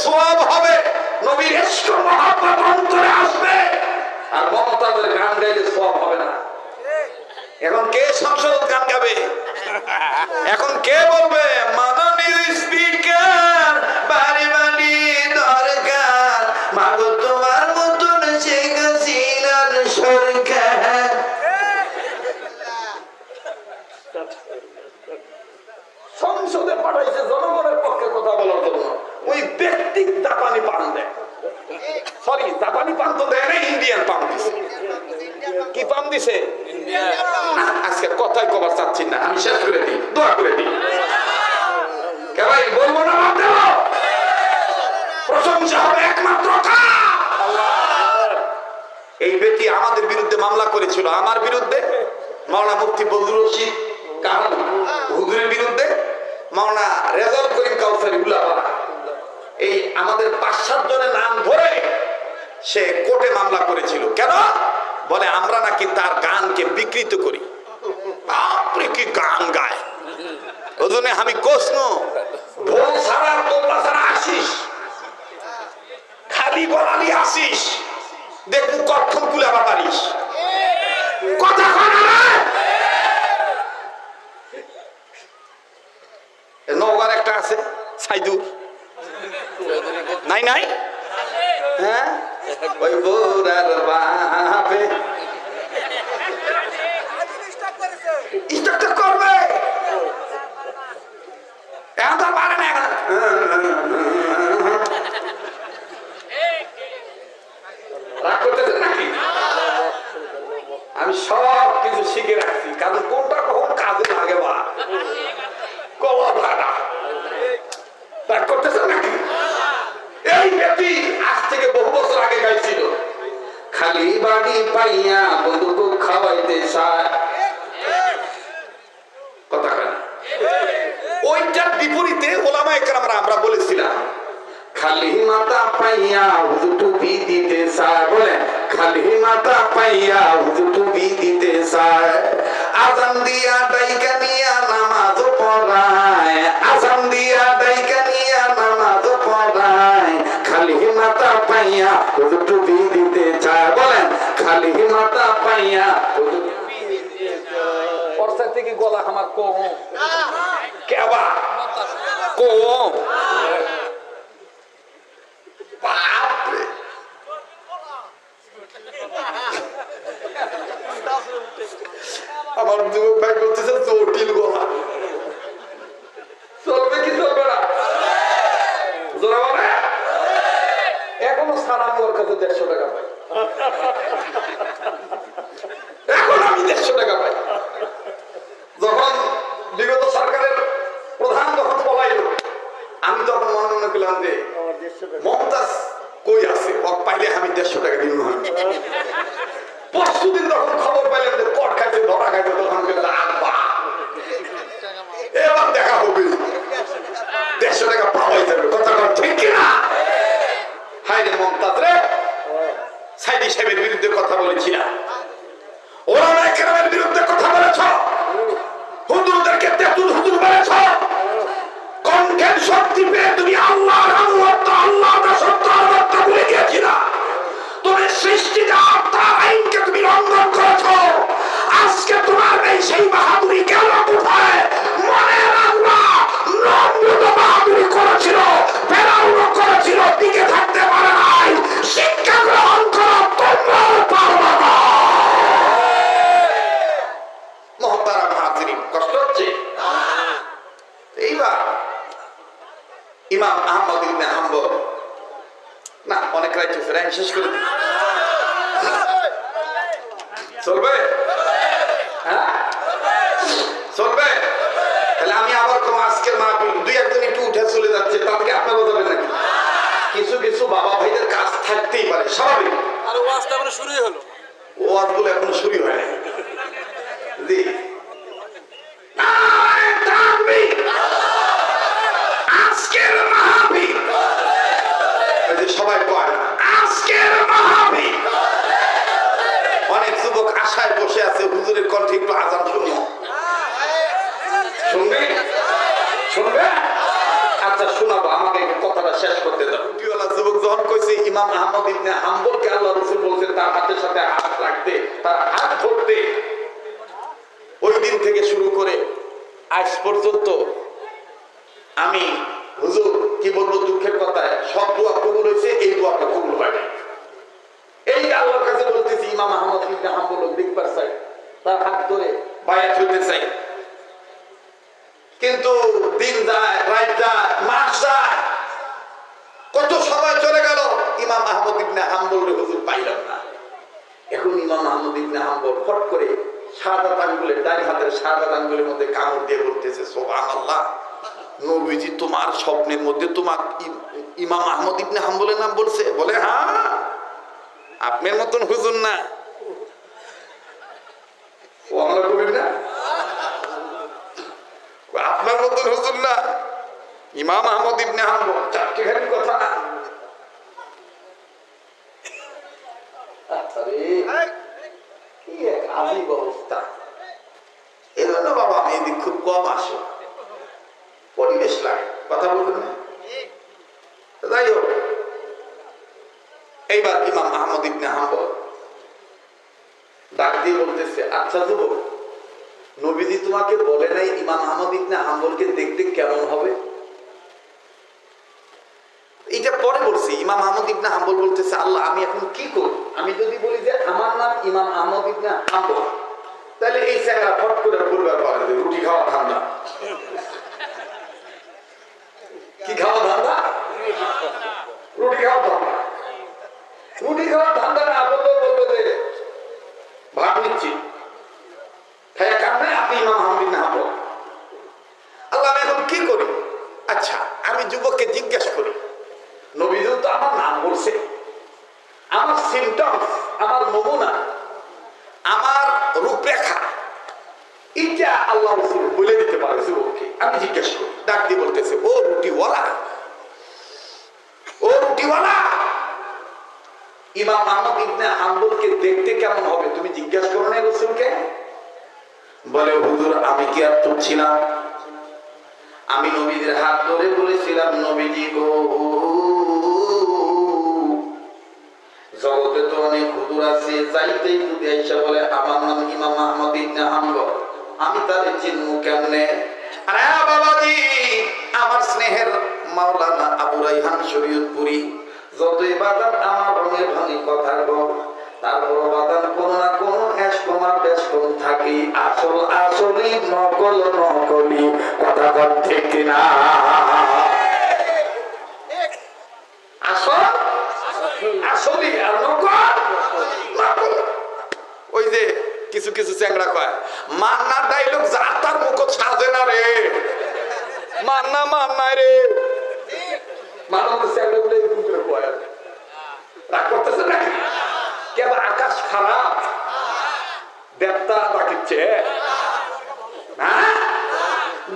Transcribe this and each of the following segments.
সওয়াব হবে, নবীর ইশক মহব্বত অন্তরে আসবে। আর মমতাজের গান গাইলে সওয়াব হবে না। এখন কে সংসদ গান গাবে? এখন কে বলবে মাননীয় স্পিকার বাড়ি বাড়ি দরকার, মাগো তোমার মতন শেখ হাসিনার সরকার। সংসদে পাঠাইছে জনগণের পক্ষে কথা বলার জন্য, ওই ব্যক্তি জাপানি পান দেয়। সরি, জাপানি পান তো দেয় না, ইন্ডিয়ান পান দিছে। কি পান দিছে? আজকে কথাই কবার চাচ্ছি না, আমি শেষ করে দিই, দোয়া করে দিই। কে ভাই বলবো না? বাদ দেব। প্রশংসা হবে একমাত্র আল্লাহর। এই ব্যক্তি আমাদের বিরুদ্ধে মামলা করেছিল, আমার বিরুদ্ধে, মাওলানা মুফতি বজলুর রশিদ কাহান হুজুরের বিরুদ্ধে, মাওলানা রেজাউল করিম কাউসারি উলামা, এই আমাদের ৫-৭ জনের নাম ধরে সে কোর্টে মামলা করেছিল। কেন? বলে আমরা নাকি তার গানকে বিকৃত করি। আপনি কি গান গায়? ওজনে আমি কোসন ভোল সারা তোমরা সারা আসিস, খালি বলালি আসিস, দেখবো কখন কুলে আবার পারিস। কথা কয় না রে? নওগাঁর একটা আছে সাইদুর, নাই নাই? হ্যাঁ, ওই বোরার বাপে স্টক করবে, এখন তো পারে না। এখন রাগ করতেছেন নাকি? আমি সব কিছু শিখে রাখছি, কারণ কোনটা কখন কাজে লাগে বা কলা ভাড়া। রাগ করতেছেন নাকি? এই ব্যক্তি আজ থেকে বহু বছর আগে গাইছিল, খালি বাড়ি পাইয়া বন্ধুকে খাওয়াইতে চায়। কথা কেন? ওইটার বিপরীতে ওলামায়ে কেরামরা আমরা বলেছিলাম, খালি মাথা পাইয়া হুজুর টুপি দিতে চায়। বলে খালি মাথা পাইয়া হুজুর টুপি দিতে চায়। আজান দিয়া ডাইকা নিয়া নামাজ পড়ায়, আজান দিয়া ডাইকা নিয়া নামাজ পড়ায়। খালি মাথা পাইয়া হুজুর টুপি দিতে চায়। বলেন খালি মাথা পাইয়া হুজুর টুপি দিতে চায়। পরসা থেকে গলা আমার কম কেবা কম। বাপরে, আমার যুবক ভাই বলতেছে জটিল গলা। চলবে কি চলবে না? জোরা বলে এখনো সালাম ওর কাছে 150 টাকা পাই, এখন আমি 150 টাকা পাই। যখন বিগত সরকারের প্রধান যখন পলাইল, আমি তখন মনে করলাম যে মমতাজ কই আছে, ও পাইলে আমি 150 টাকা দিব। পরশুদিন যখন খবর পাইলাম যে কট খাইছে, ধরা খাইছে, তখন এবার দেখা হবে, 150 টাকা পাওয়াই যাবে। কথা ঠিক কিনা? হাই রে মমতাজ রে, সাইদি সাহেবের বিরুদ্ধে কথা বলেছিলাম, ওলামায়ে কেরামের বিরুদ্ধে কথা বলেছ, হুজুরদেরকে তেতুল হুজুর বলেছ। কণ্ঠের শক্তি পেয়ে তুমি আল্লাহর আনুগত্য, আল্লাহর দাসত্ব, আনুগত্য ভুলে গিয়েছিলা। তুমি সৃষ্টিটা তার আইনকে তুমি লঙ্ঘন করেছ। আজকে তোমার এই সেই বাহাদুরি গেল কোথায়? মনে রাখবা, নমরুদ বাহাদুরি করেছিল, ফেরাউনও করেছিল, টিকে থাকতে পারে নাই। শিক্ষা গ্রহণ করো, তোমরাও পারবা না। মুহতারাম হাজিরিন, কষ্ট হচ্ছে? এইবার ইমাম আহমদ ইবনে হাম্বল, না অনেক রাইট হয়েছে, আমি শেষ করে দিই। চলবে? হ্যাঁ চলবে? তাহলে আমি আবার কোন আজকের মাহফিল 2-1 একটু উঠে চলে যাচ্ছে, তাদেরকে আপনারা বোঝাবেন নাকি? কিছু কিছু বাবা ভাইদের কাজ থাকতেই পারে, স্বাভাবিক। আর ওয়াজটা এখনো শুরুই হলো, ওয়াজগুলো এখনো শুরু হয় নাই। জি আজকের মাহফিল, সবাই কয় আজকের মাহফিল। অনেক যুবক আশায় বসে আছে, হুজুরের কণ্ঠে একটু আজান শুনবো। শুনবে? শুনবে? আচ্ছা শোনাবো, আমাকে কথাটা শেষ করতে দাও। ইমাম আহমদ ইবনে হাম্বলকে আল্লাহ রাসূল বলছেন তার হাতের সাথে হাত রাখতে, তার হাত ধরতে। ওই দিন থেকে শুরু করে আজ পর্যন্ত আমি হুজুর কি বলবো, দুঃখের কথা, সব দোয়া কবুল হয়েছে, এই দোয়াটা কবুল হয় না। এই আল্লাহর কাছে বলতেছি ইমাম আহমদ ইবনে হাম্বল দেখবার চাই, তার হাত ধরে বায়াত হইতে চাই, কিন্তু দিন যায়, রাত যায়, মাস যায়, কত সময় চলে গেল, ইমাম আহমদ ইবনে হাম্বল হুজুর পাইলাম না। এখন ইমাম আহমদ ইবনে হাম্বল ফট করে শাহাদাত আঙ্গুলের, ডান হাতের শাহাদাত আঙ্গুলের মধ্যে কামড় দিয়ে বলতেছে, সুবহানাল্লাহ, নবীজি তোমার স্বপ্নের মধ্যে তোমার ইমাম আহমদ ইবনে হাম্বলের নাম বলছে? বলে হ্যাঁ, আপনার মতন হুজুর না, ও আমরা কবি না, আপনার মতন হুজুর না, ইমাম আহমদ ইবনে হাম্বল। চারটিখানি কথা না। কি এক আজীব অবস্থা। এই জন্য বাবা আমি এদিক খুব কম আসে, পরিবেশ লাগে, কথা বলবেন না। যাই হোক, এইবার ইমাম আহমদ ইবনে হাম্বল ডাক দিয়ে বলতেছে, আচ্ছা যুবক, নবীজি তোমাকে বলে নাই ইমাম আহমদ ইবনে হাম্বলকে দেখতে কেমন হবে? এটা পরে বলছি। ইমাম আহমদ ইবনে হাম্বল বলতেছে, আল্লাহ আমি এখন কি করব? আমি যদি বলি যে আমার নাম ইমাম আহমদ ইবনে হাম্বল, তাহলে এই ছেলেরা ফট করে বলবে রুটি খাওয়া ধান্দা। কি খাওয়া ধান্দা? রুটি খাওয়া ধান্দা। রুটি খাওয়া ধান্দা না বললেও বলবে যে ভাত নিচ্ছি, খাইয়া কাম নাই, আপনি ইমাম আহমদ ইবনে হাম্বল। আল্লাহ আমি এখন কি করি? আচ্ছা আমি যুবককে জিজ্ঞেস করি, নবীজি তো আমার নাম বলছে, আমার সিমটমস, আমার নমুনা, আমার রূপরেখা, এটা আল্লাহ রাসূল বলে দিতে পারে যুবককে। আমি জিজ্ঞেস করি, ডাক দিয়ে বলতেছে, ও রুটিওয়ালা, ও রুটিওয়ালা, ইমাম আহমদ ইবনে হাম্বলকে দেখতে কেমন হবে তুমি জিজ্ঞেস করো না রাসূলকে? বলে হুজুর আমি কি আর চুপ ছিলাম? আমি নবীদের হাত ধরে বলেছিলাম, নবীজি গো, জগতে তো অনেক হুজুর আছে, যাইতেই যদি আইসা বলে আমার নাম ইমাম আহমদ ইবনে হাম্বল, আমি তারে চিনবো কেমনে? আরে বাবাজি, আমার স্নেহের মাওলানা আবু রাইহান শরীয়তপুরী, যতই বাজার আমার রঙের ভাঙি কথা গো, তারপর বাদান কোন না কোন এসকমার বেশকম থাকি, আসল আসলি নকল নকলি, কথা কন ঠিক কিনা? আসল আসলি আর নকল নকল। ওই যে কিছু কিছু চ্যাংড়া কয়, মান্না ডাইলগ যা তার মুখ সাজে না রে, মান্না মান্নায় রে, মানুষ চ্যাংড়া বলে কয় রাগ করতেছে নাকি? কেবল আকাশ খারাপ, দেবতা ডাকিচ্ছে, হ্যাঁ?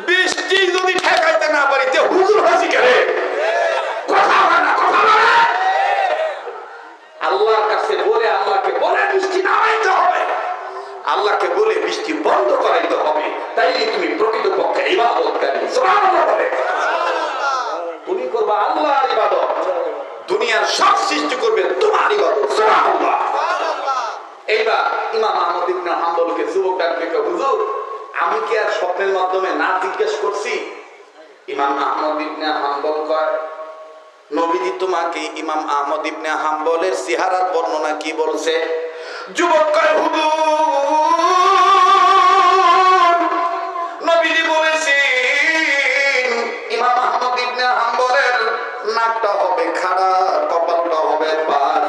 বৃষ্টি যদি ঠেকাইতে না পারি তে হুজুর হাসি করে কথা হয় না, কথা বলে আল্লাহর কাছে বলে, আল্লাহকে বলে বৃষ্টি নামাইতে হবে, আল্লাহকে বলে বৃষ্টি বন্ধ করাইতে হবে, তাইলে তুমি প্রকৃতপক্ষে ইবাদতকারী। সুবহানাল্লাহ বলে তুমি করবা আল্লাহর ইবাদত, দুনিয়ার সব সৃষ্টি করবে তোমার ইবাদত। সুবহানাল্লাহ। এইবার ইমাম আহমদ ইবনে হাম্বলকে যুবক ডাক থেকে, হুজুর আমি কি আর স্বপ্নের মাধ্যমে না জিজ্ঞেস করছি? ইমাম আহমদ ইবনে হাম্বল কয়, নবীজি তোমাকে ইমাম আহমদ ইবনে হাম্বলের চেহারার বর্ণনা কি বলছে? যুবক কয়, হুজুর নবীজি বলেছেন ইমাম আহমদ ইবনে হাম্বলের নাকটা হবে খাড়া, কপালটা হবে পাশ,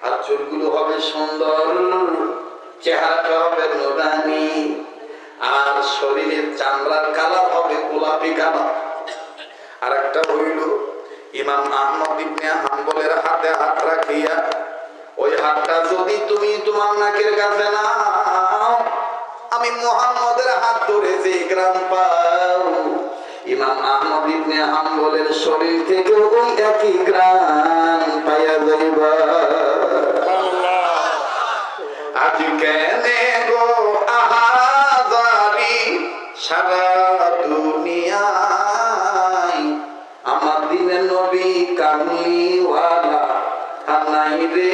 আর চুলগুলো হবে সুন্দর, চেহারাটা হবে নুরানি, আর শরীরের চামড়ার কালার হবে গোলাপি কালার। আর একটা হইল ইমাম আহমদ ইবনে হাম্বলের হাতে হাত রাখিয়া, ওই হাতটা যদি তুমি তোমার নাকের কাছে নাও, আমি মুহাম্মদের হাত ধরে যে গ্রাম পাও, ইমাম আহমদ ইবনে হাম্বলের শরীর থেকে ওই একই গ্রাম পাইয়া যাইবা। আজ কেনে গো আহাজারি সারা দুনিয়ায়, আমার দিনে নবী কামলি ওয়া রে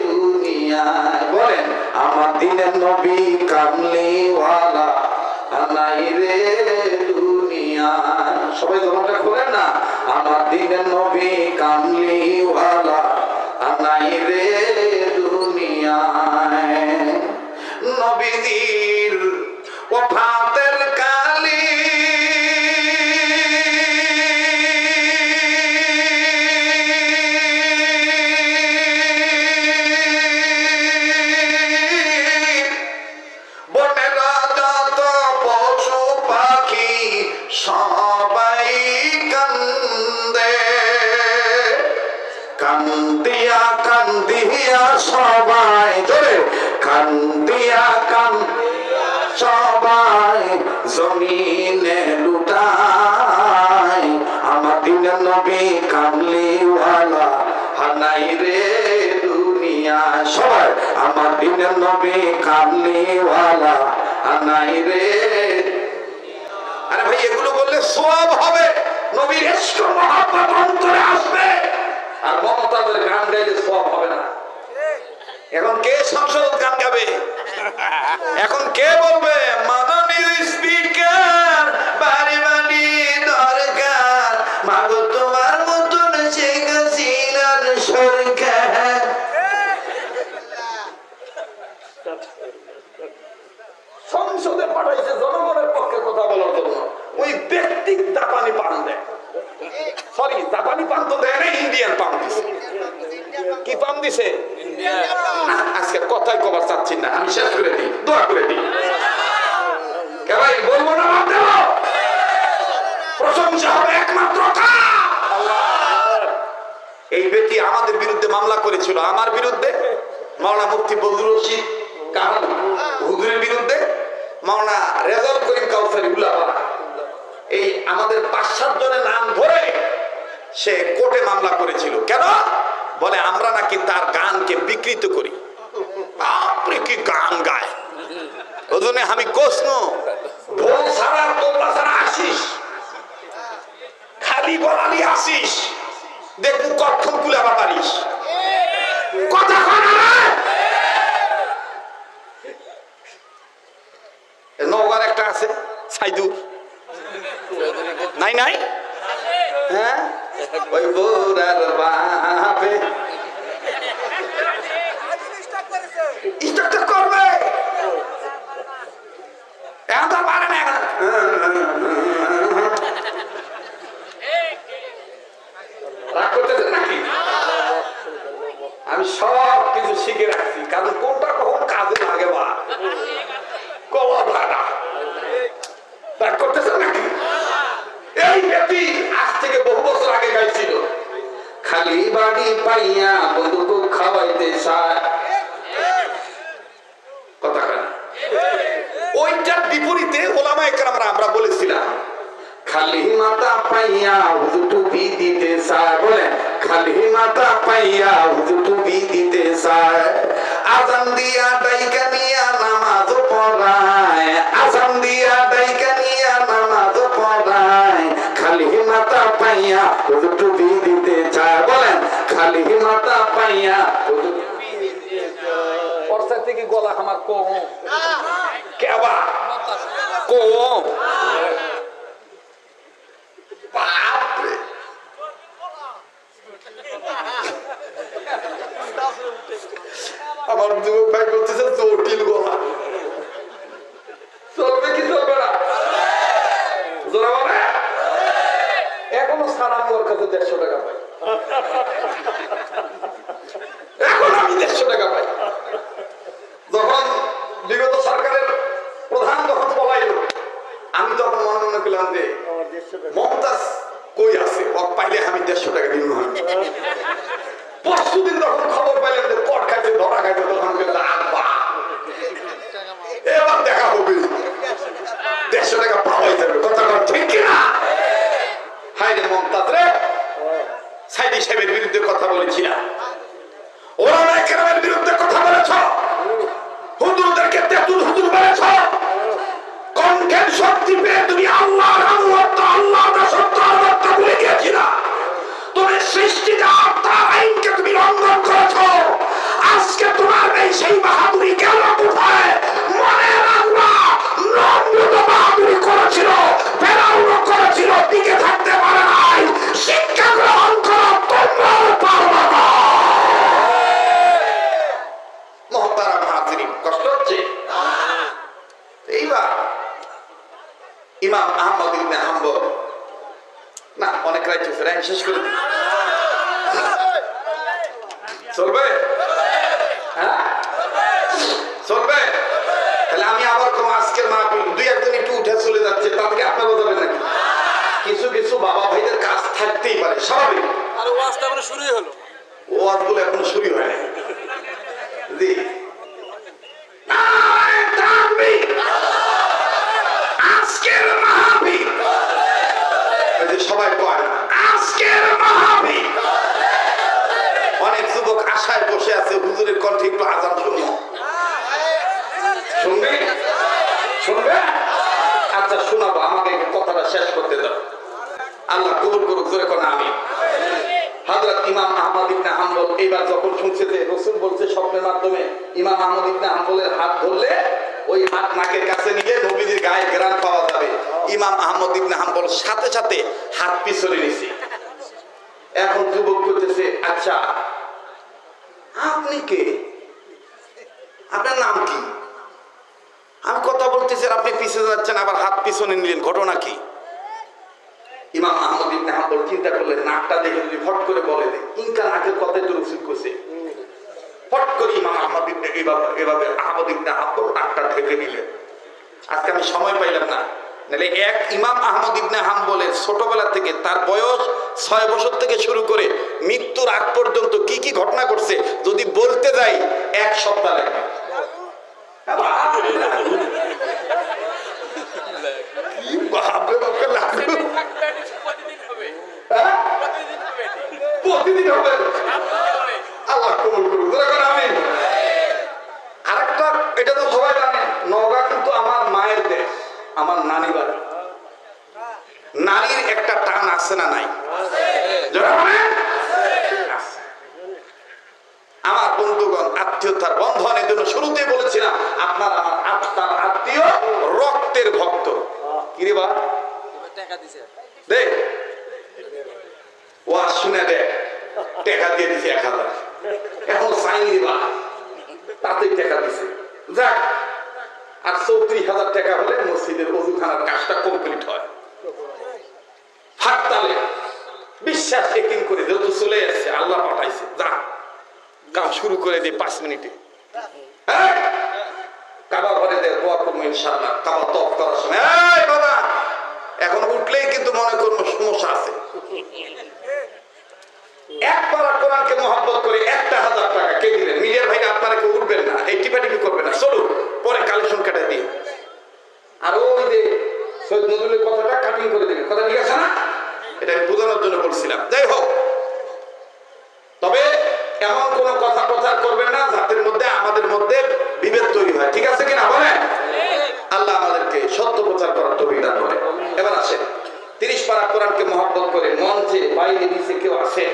দুনিয়ায়। বলেন আমার দিনের নবী কামলিওয়ালা নাই রে দুনিয়ায়। সবাই জবানটা খোলেন না, আমার দিনের নবী কামলিওয়ালা নাই রে দুনিয়ায়। নবীজির ওফাতের কালী বনেরা যত পশু পাখি সবাই কান্দে, কান্দিয়া কান্দিয়া সবাই জোরে কান্দিয়া কান্দিয়া সবাই জমিনে লুটায়। আমার দিনের নবী কামলিওয়ালা হানাই রে দুনিয়া। সবাই আমার দিনের নবী কামলিওয়ালা হানাই রে। আরে ভাই এগুলো বললে সওয়াব হবে, নবীর ইশক মহব্বত অন্তরে আসবে। আর মমতাজের গান গাইলে সওয়াব হবে না। এখন কে সংসদ গান গাবে? এখন কে বলবে মাননীয় স্পিকার বাড়ি বাড়ি দরকার, মাগো তোমার মতন শেখ হাসিনার সরকার। সংসদে পাঠাইছে জনগণের পক্ষে কথা বলার জন্য, ওই ব্যক্তিক জাপানি পান দেয়। সরি, জাপানি পান তো দেয় না, ইন্ডিয়ান পান দিছে। কি পান দিছে? আজকে কথাই কবার চাচ্ছি না, আমি শেষ করে দিই, দোয়া করে দিই। কে ভাই বলবো না, বাদ দেব? প্রশংসা হবে একমাত্র আল্লাহর। এই ব্যক্তি আমাদের বিরুদ্ধে মামলা করেছিল, আমার বিরুদ্ধে, মাওলানা মুফতি বজলুর রশিদ কাহান হুজুরের বিরুদ্ধে, মাওলানা রেজাউল করিম কাউসারি উল্লাপাড়া, এই আমাদের ৫-৭ জনের নাম ধরে সে কোর্টে মামলা করেছিল। কেন? বলে আমরা নাকি তার গানকে বিকৃত করি। আপনি কি গান গায়? ওজনে আমি কোসন ঢোল ছাড়া তোমরা ছাড়া আসিস, খালি গলালি আসিস, দেখবো কখন কুলে আবার পারিস। কথা কয় না রে? নওগাঁর একটা আছে সাইদুর, নাই নাই? হ্যাঁ, ওই বোরার বাপে স্টক করবে, এখন তো পারে না। রাগ করতেছেন নাকি? আমি সব কিছু শিখে রাখছি, কারণ কোনটা কখন কাজে লাগে বা কবা ভাড়া। রাগ করতেছেন নাকি? এই ব্যক্তি আজ থেকে বহু বছর আগে গাইছিল, খালি বাড়ি পাইয়া বন্ধুকে খাওয়াইতে চায়। কথা কেন? ওইটার বিপরীতে ওলামায়ে কেরামরা আমরা বলেছিলাম, খালি মাথা পাইয়া হুজুর টুপি দিতে চায়। বলেন খালি মাথা পাইয়া হুজুর টুপি দিতে চায়। আজান দিয়া ডাইকা নিয়া নামাজ পড়ায়, আজান দিয়া ডাইকা নিয়া নামাজ পড়ায়। খালি মাথা পাইয়া হুজুর টুপি দিতে চায়। বলেন খালি মাথা পাইয়া হুজুর টুপি দিতে চায়। পরসা থেকে গলা আমার কম কেবা কম বাপরে। আমার যুবক ভাই বলতেছে জটিল গলা, চলবে কি চলবে না? জোরা বলে এখনো সালাম ওর কাছে 150 টাকা পাই, এখন আমি 150 টাকা পাই। যখন বিগত সরকারের প্রধান যখন পলাইল, আমি তখন মনে করলাম যে মমতাজ কই আছে, ও পাইলে আমি 150 টাকা দিব। পরশুদিন যখন খবর পাইলাম যে কট খাইতে ধরা খাইতে, তখন এবার দেখা হবে, 150 টাকা পাওয়াই যাবে। কথা ঠিক কিনা? হাই রে মমতাজ রে, সাইদি সাহেবের বিরুদ্ধে কথা বলেছিলাম, ওলামায়ে কেরামের বিরুদ্ধে কথা বলেছ, হুজুরদেরকে তেতুল হুজুর বলেছ, কণ্ঠের শক্তি পেয়ে তুমি আল্লাহর আনুগত্য, আল্লাহর দাসত্ব ভুলে গিয়েছিলা। তুমি সৃষ্টিটা তার আইনকে তুমি লঙ্ঘন করেছ। রাইট হয়েছে, রাইট শেষ করে দিই। চলবে? হ্যাঁ চলবে। তাহলে আমি আবার কোন আজকের মাহফিল দুই একজন একটু উঠে চলে যাচ্ছে, তাদেরকে আপনারা যাবেন নাকি? কিছু কিছু বাবা ভাইদের কাজ থাকতেই পারে, স্বাভাবিক। আর ওয়াজটা মানে শুরুই হলো, ওয়াজগুলো এখনো শুরু হয় জি। আজকের মাহফিল সবাই কয় আজকের মাহফিল। অনেক যুবক আশায় বসে আছে হুজুরের কণ্ঠে একটু আজান শুনবো, শুনবে শুনবে? আচ্ছা শোনাবো, আমাকে কথাটা শেষ করতে দাও। আল্লাহ কবুল করুক, জোরে কোন আমিন। হযরত ইমাম আহমদ ইবনে হাম্বল এবার যখন শুনছে যে রাসূল বলছে স্বপ্নের মাধ্যমে ইমাম আহমদ ইবনে হাম্বলের হাত ধরলে ওই হাত নাকের কাছে নিয়ে নবীজির গায়ে ঘ্রাণ পাওয়া যাবে, ইমাম আহমদ ইবনে হাম্বল সাথে সাথে হাত পিছনে নিছে। এখন যুবক করতেছে, আচ্ছা আপনি কে, আপনার নাম কি? আমি কথা বলতেছি আপনি পিছনে যাচ্ছেন, আবার হাত পিছনে নিলেন, ঘটনা কি? ইমাম আহমদ ইবনে হাম্বল চিন্তা করলেন, নাকটা দেখে যদি ফট করে বলে দেয় ইনকা নাকের কথাই তো রাসূল কইছে। ফট করে ইমাম আহমদ ইবনে এভাবে আহমদ ইবনে হাম্বল নাকটা ঢেকে নিলেন। আজকে আমি সময় পাইলাম না, নাহলে এক ইমাম আহমদ ইবনে হাম্বলের ছোটবেলা থেকে তার বয়স 6 বছর থেকে শুরু করে মৃত্যুর আগ পর্যন্ত কি কি ঘটনা ঘটছে যদি বলতে যাই 1 সপ্তাহ লাগবে। কি বাপরে বাপরে লাগবে, প্রতিদিন হবে। আল্লাহ কবুল করুন, আমিন। আরেকটা, এটা তো সবাই জানে, নওগাঁ কিন্তু আমার মায়ের দেশ, আমার নানি বাড়ি। নারীর একটা টান আছে না নাই? আমার বন্ধুগণ, আত্মীয়তার বন্ধনের জন্য শুরুতেই বলেছিলাম আপনার আমার আত্মার আত্মীয়, রক্তের ভক্ত। কি রে বা দে ওয়া শুনে দে, টাকা দিয়ে দিছে 1000, এখন চাইনি বা তাতেই টাকা দিছে। যাক, আর 34,000 টাকা হলে মসজিদের ওযুখানার কাজটা কমপ্লিট হয়। হাততালে বিশ্বাস একদিন করে যেহেতু চলে আসছে, আল্লাহ পাঠাইছে, যা কাজ শুরু করে দে 5 মিনিটে। কাবা ঘরে দে, দোয়া করবো ইনশাআল্লাহ। কাবা তওয়াফ করার সময় এই বাবা এখন উঠলেই কিন্তু মনে করবো সমস্যা আছে। একবার কোরআনকে মহব্বত করে 1000 টাকা কে দিলেন? মিডিয়ার ভাই আপনারা কেউ উঠবেন না, এই টিপাটিপি করবেন না, চলুন পরে কালেকশন কাটা দিয়ে। আর ওই যে সৈয়দ নজরুলের কথাটা কাটিং করে দেবেন, কথা ঠিক আছে না? এটা আমি বোঝানোর জন্য বলছিলাম। যাই হোক, তবে এমন কোন কথা প্রচার করবেন না যাদের মধ্যে আমাদের মধ্যে বিভেদ তৈরি হয়, ঠিক আছে কিনা বলেন? আল্লাহ আমাদেরকে সত্য প্রচার করার তৌফিক দান করে। এবার আসেন, 30 পারা কোরআনকে মহব্বত করে মঞ্চে বাইরে নিচে কেউ আসেন,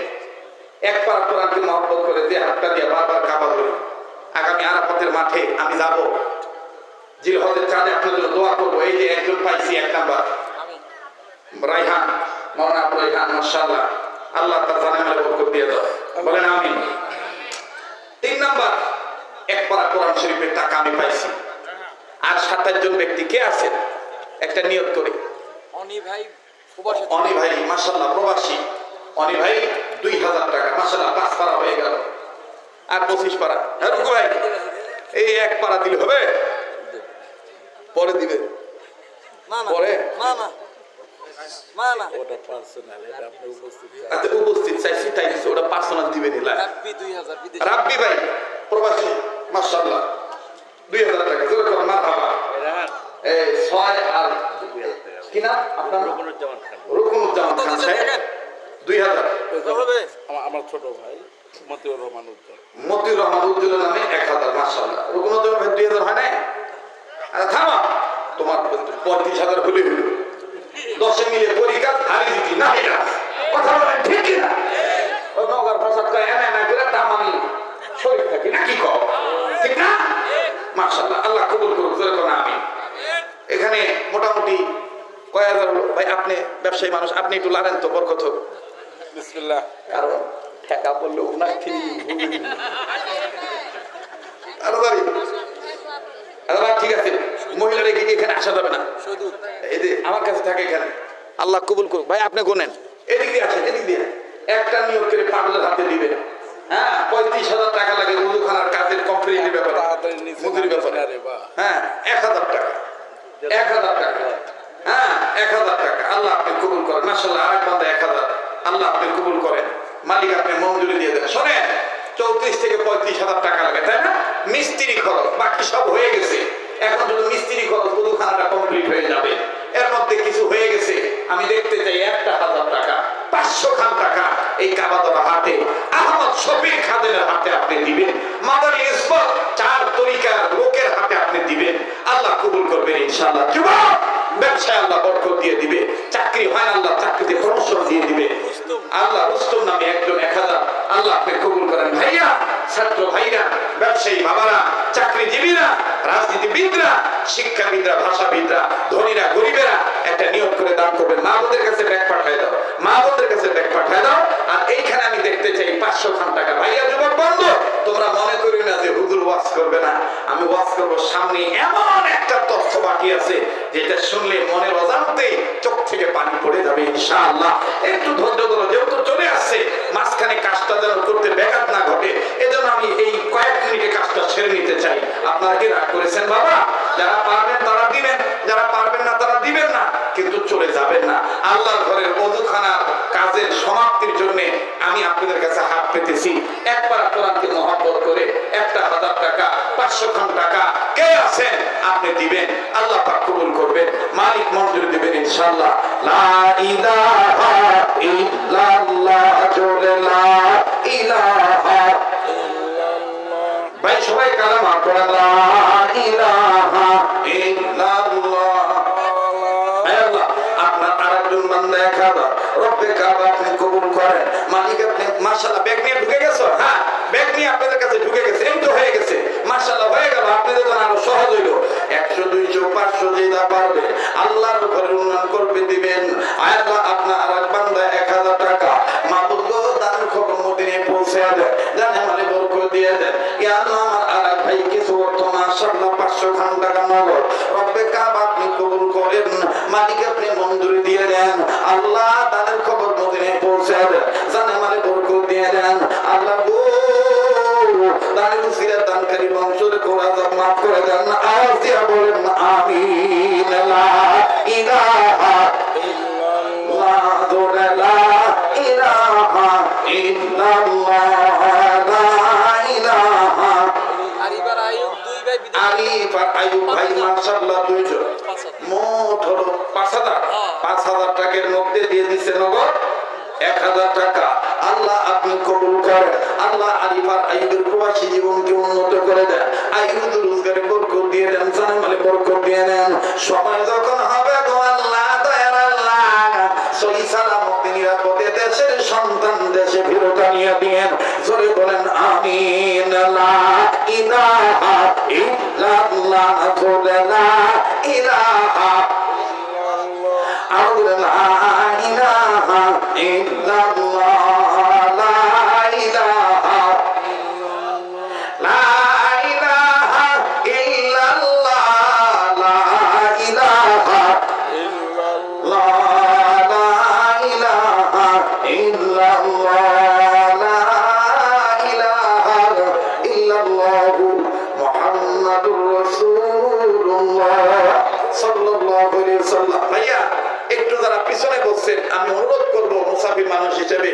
1 পারা কোরআনকে মহব্বত করে যে হাতটা দিয়ে বারবার কাবা ধরে আগামী আরাফাতের মাঠে আমি যাব, জিলহজের চাঁদে আপনার জন্য দোয়া করবো। এই যে একজন পাইছি 1 নাম্বার রাইহান, মাওলানা আবু রাইহান, মাশাআল্লাহ, আল্লাহ তার জানে মালে বরকত দিয়ে দাও, বলেন আমিন। 3 নাম্বার 1 পারা কোরআন শরীফের টাকা আমি পাইছি। আর 27 জন ব্যক্তি কে আছেন একটা নিয়ত করে? অনি ভাই প্রবাসী, অনি ভাই মাশাআল্লাহ প্রবাসী, অনি ভাই 2000 টাকা, মাশাআল্লাহ 5 পারা হয়ে গেল। আর 25 পারা, হ্যাঁ রুকু ভাই এই 1 পারা দিলে হবে? পরে দিবে, পরে না না না না ওটা পার্সোনাল, এটা আপনি উপস্থিত আচ্ছা উপস্থিত চাইছি তাই দিছে, ওটা পার্সোনাল দিবেন। রাব্বি 2000 বিদেশি, রাব্বি ভাই প্রবাসী মাশাআল্লাহ 2000 টাকা, জোরে করে মারহাবা। এই 6 আর কি নাম আপনার? রুকনুজ্জামান খান। রুকনুজ্জামান খান সাহেব 2000। হবে আমার ছোট ভাই মতিউর রহমান উজ্জ্বল। মতিউর রহমান উজ্জ্বলের নামে 1000, মাশাআল্লাহ। রুকনুজ্জামান ভাই 2000 হয় না? আরে থামো, তোমার 35,000 হলে হলো, 10 মিলে পরীক্ষা হারি দিতি না, এটা কথা বলেন ঠিক কি না? ও নগর প্রসাদ কয় এনে না করে তামানি শরীর থাকি না, কি কও ঠিক না? মাশাআল্লাহ, আল্লাহ কবুল করুক, জোরে কোন আমিন। এখানে মোটামুটি কয় হাজার হলো ভাই? আপনি ব্যবসায়ী মানুষ, আপনি একটু লাড়েন তো বরকত হোক। বিসমিল্লাহ। কারণ ঠেকা বললে ওনার ঠিক ঠিক আছে, মহিলারা এখানে আসা যাবে না, শুধু এই যে আমার কাছে থাকে এখানে। আল্লাহ কবুল করুক ভাই, আপনি গোনেন এদিক দিয়ে আসেন, এদিক দিয়ে একটা নিয়োগ করে পাগলের হাতে দিবেন। হ্যাঁ, 35,000 টাকা লাগে উজুখানার কাজের কমপ্লিটের ব্যাপারে, তাড়াতাড়ি নিচে মজুরি ব্যাপারে। আরে বাহ। হ্যাঁ, 1000 টাকা, 1000 টাকা। হ্যাঁ, 1000 টাকা। আল্লাহ আপনি কবুল করেন। মাশাআল্লাহ, আরেক বান্দা 1000। আল্লাহ আপনি কবুল করেন, মালিক আপনি মঞ্জুরি দিয়ে দেন। শোনেন, 34 থেকে 35,000 টাকা লাগে, তাই না? মিস্ত্রি খরচ, বাকি সব হয়ে গেছে। এখন শুধু মিস্ত্রি খরচ, উজুখানাটা কমপ্লিট হয়ে যাবে। এর মধ্যে কিছু হয়ে গেছে, আমি দেখতে চাই 1,000 টাকা, 500 খান টাকা এই কাবাতলা হাতে আহমদ শফিক খাদেমের হাতে আপনি দিবেন। মাদানী ইসবত 4 তরিকার লোকের হাতে আপনি দিবেন। আল্লাহ কবুল করবেন ইনশাআল্লাহ। যুবক, ব্যবসায় আল্লাহ বরকত দিয়ে দিবে। চাকরি হয় না, আল্লাহ চাকরিতে প্রমোশন দিয়ে দিবে। আল্লাহ রুস্তম নামে একজন 1000 আল্লাহ আপনি কবুল করেন। ভাইয়া, ছাত্র ভাইরা, ব্যবসায়ী বাবারা, চাকরিজীবীরা, রাজনীতিবিদরা, শিক্ষাবিদরা, ভাষাবিদরা, ধনীরা, গরিবেরা একটা নিয়োগ করে দান করবেন। মা বোনদের কাছে ব্যাগ পাঠায় দাও, মা বোনদের কাছে ব্যাগ পাঠায় দাও। আর এইখানে আমি দেখতে চাই 500 খান টাকা। ভাইয়া, যুবক বন্ধু, তোমরা মনে করি না যে হুজুর ওয়াজ করবে না। আমি ওয়াজ করবো, সামনে এমন একটা তথ্য বাকি আছে যেটা শুনলে মনের অজান্তে চোখ থেকে পানি পড়ে যাবে ইনশাআল্লাহ। একটু ধৈর্য ধরো, যেহেতু চলে আসছে, মাঝখানে কাজটা যেন করতে ব্যাঘাত না ঘটে, এজন্য আমি এই কয়েক মিনিটে কাজটা ছেড়ে নিতে চাই। আপনারা কি রাগ করেছেন বাবা? যারা পারবেন তারা দিবেন, যারা পারবেন না তারা দিবেন না, কিন্তু চলে যাবেন না। আল্লাহর ঘরের ওযুখানার কাজের সমাপ্তির জন্য আমি আপনাদের কাছে হাত পেতেছি। একবার কোরআনকে মহব্বত করে 1,000 টাকা, 500 খান টাকা কে আছেন আপনি দিবেন। আল্লাহ পাক কবুল করবেন, মালিক মঞ্জুরি দিবেন ইনশাআল্লাহ। লা ইলাহা ইল্লাল্লাহ, জোরে লা ইলাহা। ভাই সবাই কালেমা পড়েন, লা ইলাহা ইল্লাল্লাহ। আল্লাহ আপনার আরেকজন বান্দা 1000 রব্বে কাবা আপনি কবুল করেন। মালিক আপনি মাশাআল্লাহ ব্যাগ নিয়ে ঢুকে গেছো। হ্যাঁ, ব্যাগ নিয়ে আপনাদের কাছে ঢুকে গেছে, এই তো হয়ে গেছে। মাশাআল্লাহ হয়ে গেল, আপনাদের জন্য আরো সহজ হইল। 100, 200, 500 যেটা পারবে আল্লাহর ঘরে উন্নয়ন করবে দিবেন। আল্লাহ আপনার আরেক বান্দা 1000 টাকা মাবুদ গো দান খবর মদিনায় পৌঁছে দেন, জানে মানে বরকত দিয়ে দেন। ইয়া আল্লাহ, আমার আরেক ভাই কিছু অর্থ মাশাআল্লাহ 500 খান টাকা নগদ রব্বে কাবা আপনি কবুল করেন। মালিক আপনি মঞ্জুরি দিয়ে দেন। আল্লাহ দানের খবর মদিনায় পৌঁছে দেন, জানে মানে বরকত দিয়ে দেন। আল্লাহ গো দানের উসিলা দানকারী বংশের কোরআন মাফ করে দেন। আওয়াজ দিয়ে বলেন আমিন। লা ইলাহা ইল্লাল্লাহ, জোরে লা ইলাহা ইল্লাল্লাহ, লা ইলাহা। আরিফ আর আইয়ুব 2 ভাই বিদেশে। আরিফ আর আইয়ুব ভাই মাশাআল্লাহ 2 জন, মোট হলো 5,000। 5,000 টাকার মধ্যে দিয়ে দিছে নগদ 1,000 টাকা। আল্লাহ আপনি কবুল করেন। আল্লাহ আরিফ আর আইয়ুবের প্রবাসী জীবনকে উন্নত করে দেন। আইয়ুব রোজগারে বরকত দিয়ে দেন, জানে মানে বরকত দিয়ে দেন। সময় যখন হবে গো আল্লাহ, দয়ার আল্লাহ, সহি সালামতে নিরাপদে দেশের সন্তান দেশে ফেরত আনিয়ে দিয়েন। জোরে বলেন আমিন। লা ইলাহা ইল্লাল্লাহ, জোরে লা ইলাহা ইল্লাল্লাহ, আর লা ইলাহা ইল্লাল্লাহ, লা ইলাহা ইল্লাল্লাহ, লা ইলাহা ইল্লাল্লাহ, লা ইলাহা ইল্লাল্লাহ, লা ইলাহা ইল্লাল্লাহ, লা ইলাহা ইল্লাল্লাহ, মুহাম্মাদুর রাসূলুল্লাহ সাল্লাল্লাহু আলাইহি ওয়াসাল্লাম। ভাইয়া, একটু যারা পিছনে বসছেন, আমি অনুরোধ করব মুসাফির মানুষ হিসেবে,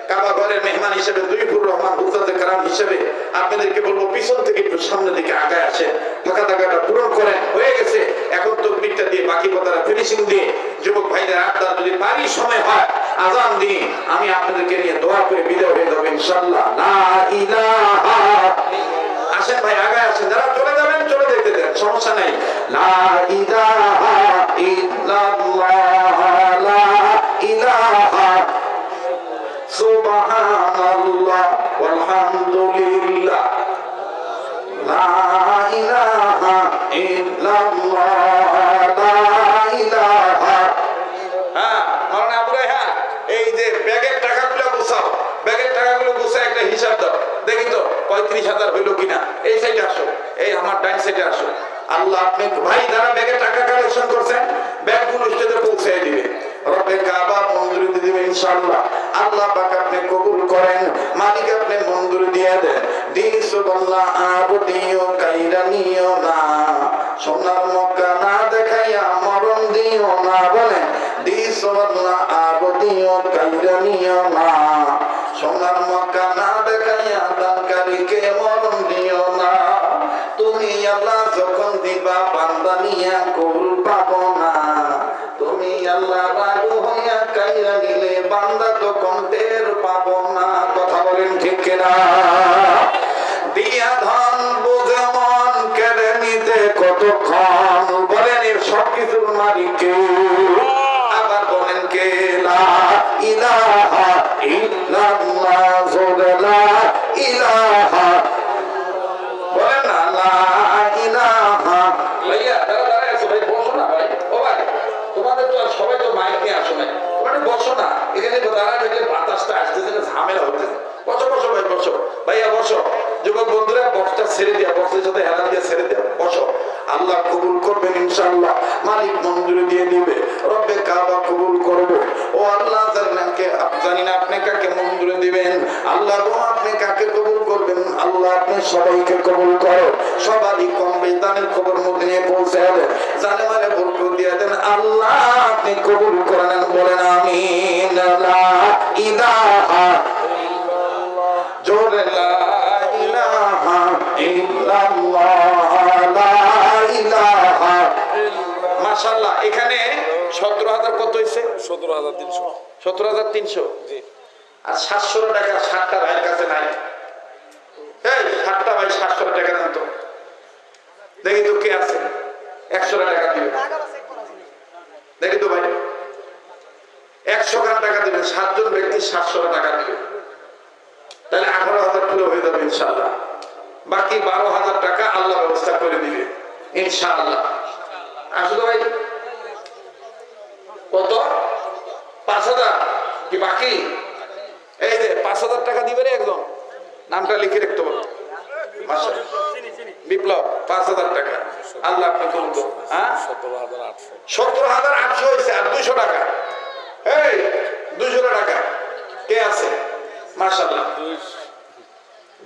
কাবা ঘরের মেহমান হিসেবে, দুইফুর রহমান হুজুরে کرام হিসেবে আপনাদেরকে বলবো পিছন থেকে একটু সামনের দিকে আগায় আসেন, ফাঁকা জায়গাটা পূরণ করেন। হয়ে গেছে, এখন তাকবীরটা দিয়ে বাকি কথাটা ফিনিশিং দিয়ে যুবক ভাইদের আড্ডা যদি পারি সময় হয় আজান দিয়ে আমি আপনাদেরকে নিয়ে দোয়া করে বিদায় হয়ে যাবো ইনশাআল্লাহ। লা ইলাহা। আসেন ভাই, আগায় আসেন। যারা চলে যাবেন চলে যেতে দেন, সমস্যা নাই। লা ইলাহা ইল্লাল্লাহ, লা ইলাহা সুবহানাল্লাহ ওয়ালহামদুলিল্লাহ, লা ইলাহা ইল্লাল্লাহ, লা ইলাহা। হ্যাঁ মাওলানা আবু রায়হান, এই যে ব্যাগের টাকাগুলো গুছাও, ব্যাগের টাকাগুলো গুছায় একটা হিসাব দাও, দেখি তো 35,000 হইলো কিনা। এই সাইডে আসো, এই আমার ডাইন সাইডে আসো। আল্লাহ আপনি ভাই যারা ব্যাগে টাকা কালেকশন করছেন ব্যাগগুলো স্টেজে পৌঁছে দিবে। রব্বে কাবা মঞ্জুরি দিবেন ইনশাআল্লাহ। আল্লাহ পাক আপনি কবুল করেন, মালিক আপনি মঞ্জুরি দিয়ে দেন। দিসুবাল্লাহ আবদিও কাইরা নিও না, সোনার মক্কা না দেখাইয়া মরণ দিও না। বলে দিসুবাল্লাহ আবদিও কাইরা নিও না, সোনার মক্কা না দেখাইয়া দানকারীকে মরণ দিও না। তুমি আল্লাহ যখন দিবা বান্দা নিয়া কবুল পাবো না, তুমি আল্লাহ রাগ হইয়া কাইরা নিলে বান্দা তখন টের পাবো না। কথা বলেন ঠিক কিনা? দিয়া ধন বুঝে মন কেড়ে নিতে কতক্ষণ, বলেন এর সবকিছুর মালিকে। আবার বলেন কে? লা ইলাহা ইল্লাল্লাহ, জোরে লা ইলাহা। বলেন না লা ইলাহা। ভাইয়া দাঁড়া দাঁড়া আছো ভাই, বসো না ভাই। ও ভাই তোমাদের তো সবাই তো মাইক নিয়ে আসো না, মানে বসো না এখানে। দাঁড়া থাকলে বাতাসটা আসতেছে না, ঝামেলা হতেছে। বসো বসো ভাই, বসো ভাইয়া বসো। যুবক বন্ধুরা বক্সটা ছেড়ে দিয়া, বক্সের সাথে হেলান দিয়ে ছেড়ে দিয়া বসো। আল্লাহ কবুল করবেন ইনশাআল্লাহ, মালিক মঞ্জুরি দিয়ে দিবে, রব্বে কাবা কবুল করবে। ও আল্লাহ জানি না আপনি কাকে মঞ্জুরি দিবেন। আল্লাহ গো আপনি কাকে কবুল করবেন? আল্লাহ আপনি সবাইকে কবুল করো, সবারই কম বেদানের খবর মধ্যে নিয়ে পৌঁছে দেন, জানে মানে বরকত দিয়ে দেন। আল্লাহ আপনি কবুল করে নেন, বলেন আমিন। লা ইলাহা ইল্লাল্লাহ, জোরে লা ইলাহা ইল্লাল্লাহ, লা ইলাহা। মাশাআল্লাহ এখানে 17,000 কত হইছে? 17,300। 17,300। জি। আর 700 টাকা 60টা ভাইয়ের কাছে নাই। এই 60টা ভাই 700 টাকা দেন তো, দেখি তো কে আছে 100 টাকা দিবে। দেখি তো ভাই 100 টাকা দিবেন, 7 জন ব্যক্তি 700 টাকা দিবে, তাহলে 18,000 পুরো হয়ে যাবে ইনশাআল্লাহ। বাকি 12,000 টাকা আল্লাহ ব্যবস্থা করে দিবে ইনশাআল্লাহ। আসলে ভাই কত? 5,000 কি বাকি? এই যে 5,000 টাকা দিবে রে, একদম নামটা লিখে রাখতে বলো। বিপ্লব 5,000 টাকা আল্লাহ আপনি করুন তো। হ্যাঁ 17,800। 17,800 হয়েছে। আর 200 টাকা, এই 200 টাকা কে আছে? মাশাআল্লাহ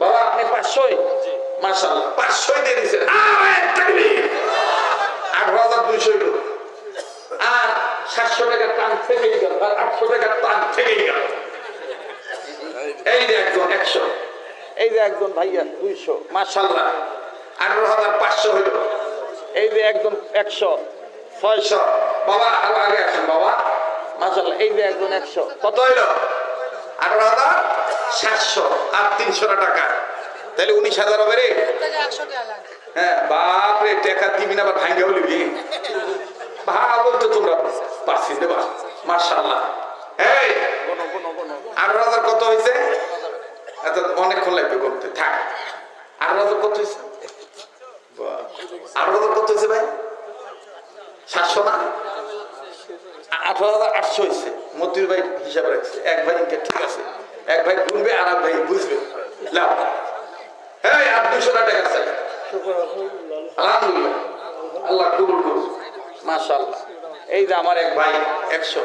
বাবা আপনি 500। মাশাআল্লাহ 500 দিয়ে দিয়েছেন। 18,200 হইল। আর 700 টাকার টান থেকেই গেল, আর 800 টাকার টান থেকেই গেল। এই যে একজন 100, এই যে একজন ভাইয়া 200। মাশাআল্লাহ 18,500 হইল। এই যে একজন 100, 600। বাবা আরো আগে আসেন বাবা। মাশাআল্লাহ এই যে একজন 100, কত হইল? 18,700 আর 300 টাকা, তাহলে 19,000 হবে রে। হ্যাঁ বাপ রে, টাকা দিবি না আবার ভাঙ্গে বলবি। ভালো তো তোমরা পাচ্ছি দেবা। মাশাআল্লাহ এই 18,000 কত হয়েছে? এত অনেকক্ষণ লাগবে বলতে, থাক। 18,000 কত হয়েছে? 18,000 কত হয়েছে ভাই? 700 না? 18,800 হয়েছে। মতির ভাই হিসাব রাখছে, এক ভাই ঠিক আছে, এক ভাই গুনবে আর এক ভাই বুঝবে। লাভ হ্যাঁ, আর 200 টাকা আছে। আলহামদুলিল্লাহ, আল্লাহ কবুল করুন। মাশাআল্লাহ এই যে আমার এক ভাই 100।